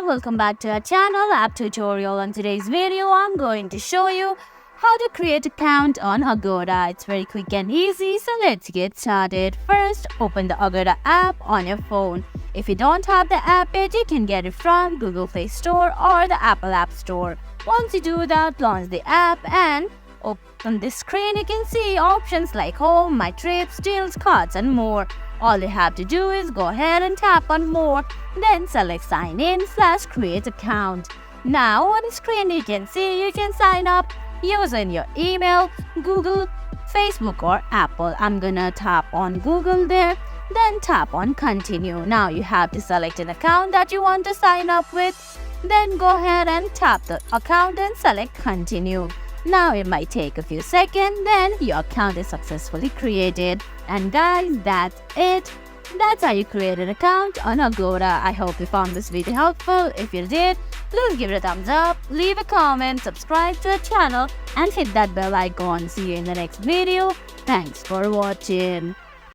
everyone, welcome back to our channel app tutorial. On today's video I'm going to show you how to create an account on Agoda. It's very quick and easy, so let's get started. First, open the Agoda app on your phone. If you don't have the app yet, you can get it from Google Play Store or the Apple App Store. Once you do that, launch the app and on this screen you can see options like home, my trips, deals, cards and more. All you have to do is go ahead and tap on more, then select sign in/create account. Now on the screen you can see you can sign up using your email, Google, Facebook or Apple. I'm gonna tap on Google there, then tap on continue. Now you have to select an account that you want to sign up with, then go ahead and tap the account and select continue. Now it might take a few seconds, then your account is successfully created. And guys, that's it. That's how you create an account on Agoda. I hope you found this video helpful. If you did, please give it a thumbs up, leave a comment, subscribe to our channel and hit that bell icon. See you in the next video. Thanks for watching.